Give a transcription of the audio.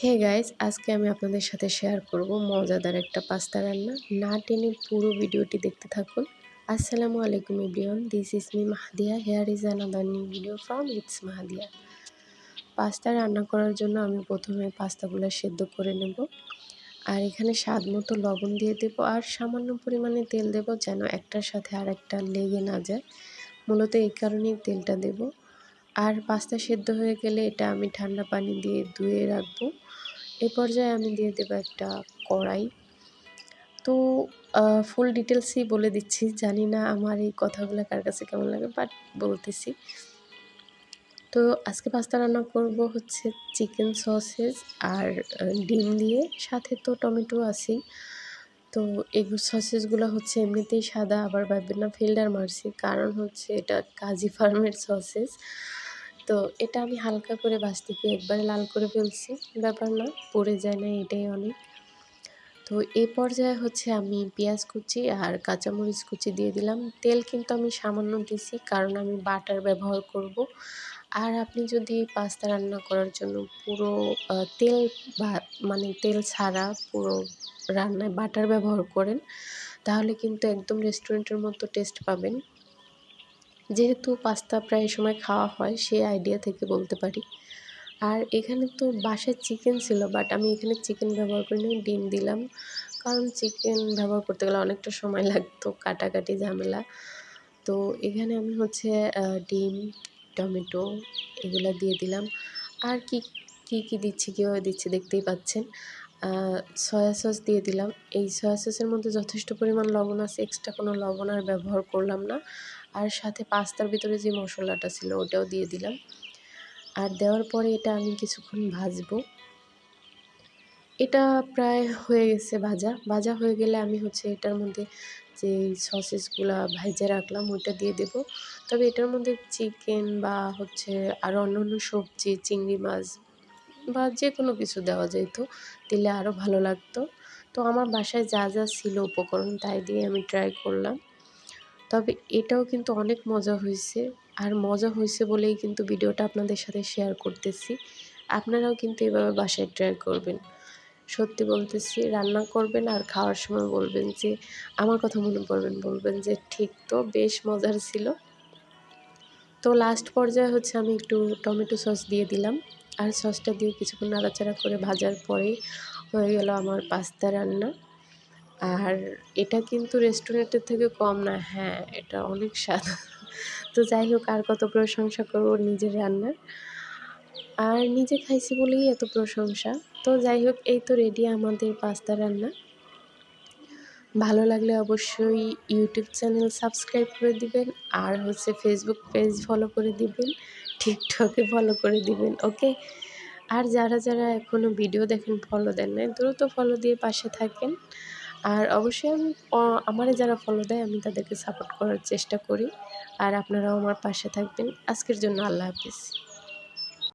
Hey guys, আজকে আমি আপনাদের সাথে শেয়ার করব মজাদার একটা পাস্তা রান্না। না টেনে পুরো ভিডিওটি দেখতে থাকুন। আসসালামু আলাইকুম everyone, this is me Mahadiya. Here is another new video from it's Mahadiya. Pasta রান্না করার জন্য আমি প্রথমে পাস্তাগুলো সেদ্ধ করে নেব। আর এখানে স্বাদ মতো লবণ দিয়ে দেব আর সামান্য পরিমাণে তেল দেব, যেন একটার সাথে আর একটা লেগে না যায়। মূলত এই কারণেই তেলটা দেব। আর পাস্তা সেদ্ধ হয়ে গেলে এটা আমি ঠান্ডা পানি দিয়ে ধুয়ে রাখবো। এ পর্যায়ে আমি দিয়ে দেবো একটা কড়াই। তো ফুল ডিটেলসই বলে দিচ্ছি, জানি না আমার এই কথাগুলো কার কাছে কেমন লাগে, বাট বলতেছি। তো আজকে পাস্তা রান্না করব হচ্ছে চিকেন সসেজ আর ডিম দিয়ে, সাথে তো টমেটো আছেই। তো এই সসেসগুলো হচ্ছে এমনিতেই সাদা, আবার ভাববেন না ফিল্টার মারছি, কারণ হচ্ছে এটা কাজী ফার্মের সসেস। তো এটা আমি হালকা করে ভাজতে গিয়ে একবারে লাল করে ফেলছি, ব্যাপার না, পড়ে যায় না, এটাই অনেক। তো এই পর্যায়ে হচ্ছে আমি পেঁয়াজ কুচি আর কাঁচামরিচ কুচি দিয়ে দিলাম। তেল কিন্তু আমি সামান্য দিছি, কারণ আমি বাটার ব্যবহার করব। আর আপনি যদি পাস্তা রান্না করার জন্য পুরো তেল বা মানে তেল ছাড়া পুরো রান্নায় বাটার ব্যবহার করেন, তাহলে কিন্তু একদম রেস্টুরেন্টের মতো টেস্ট পাবেন। যেহেতু পাস্তা প্রায় সময় খাওয়া হয়, সেই আইডিয়া থেকে বলতে পারি। আর এখানে তো বাসায় চিকেন ছিল, বাট আমি এখানে চিকেন ব্যবহার করিনি, ডিম দিলাম। কারণ চিকেন ব্যবহার করতে গেলে অনেকটা সময় লাগতো, কাটাকাটি ঝামেলা। তো এখানে আমি হচ্ছে ডিম, টমেটো এগুলা দিয়ে দিলাম। আর কি দিচ্ছি, কীভাবে দিচ্ছি দেখতেই পাচ্ছেন। সয়া সস দিয়ে দিলাম। এই সয়া সসের মধ্যে যথেষ্ট পরিমাণ লবণ আছে, এক্সট্রা কোনো লবণ আর ব্যবহার করলাম না। আর সাথে পাস্তার ভিতরে যে মশলাটা ছিল ওটাও দিয়ে দিলাম। আর দেওয়ার পরে এটা আমি কিছুক্ষণ ভাজবো। এটা প্রায় হয়ে গেছে ভাজা হয়ে গেলে আমি হচ্ছে এটার মধ্যে যে সসেসগুলা ভাইজা রাখলাম ওইটা দিয়ে দেব। তবে এটার মধ্যে চিকেন বা হচ্ছে আরও অন্যান্য সবজি, চিংড়ি মাছ বা যে কোনো কিছু দেওয়া যেত, দিলে আরও ভালো লাগতো। তো আমার বাসায় যা যা ছিল উপকরণ তাই দিয়ে আমি ট্রাই করলাম। তবে এটাও কিন্তু অনেক মজা হয়েছে। আর মজা হয়েছে বলেই কিন্তু ভিডিওটা আপনাদের সাথে শেয়ার করতেছি। আপনারাও কিন্তু এভাবে বাসায় ট্রাই করবেন। সত্যি বলতেছি, রান্না করবেন আর খাওয়ার সময় বলবেন যে আমার কথা মনে পড়বেন, বলবেন যে ঠিক তো, বেশ মজার ছিল। তো লাস্ট পর্যায়ে হচ্ছে আমি একটু টমেটো সস দিয়ে দিলাম। আর সসটা দিয়ে কিছুক্ষণ নাড়াচাড়া করে ভাজার পরেই হয়ে গেল আমার পাস্তা রান্না। আর এটা কিন্তু রেস্টুরেন্টের থেকে কম না, হ্যাঁ, এটা অনেক স্বাদ। তো যাই হোক, আর কত প্রশংসা করব নিজের রান্নার। আর নিজে খাইছি বলেই এত প্রশংসা। তো যাই হোক, এই তো রেডি আমাদের পাস্তা রান্না। ভালো লাগলে অবশ্যই ইউটিউব চ্যানেল সাবস্ক্রাইব করে দিবেন, আর হচ্ছে ফেসবুক পেজ ফলো করে দিবেন, টিকটকে ফলো করে দিবেন, ওকে? আর যারা এখনও ভিডিও দেখেন ফলো দেন নাই, দ্রুত ফলো দিয়ে পাশে থাকেন। আর অবশ্যই আমি আমারে যারা ফলো দেয় আমি তাদেরকে সাপোর্ট করার চেষ্টা করি। আর আপনারাও আমার পাশে থাকবেন। আজকের জন্য আল্লাহ হাফিজ।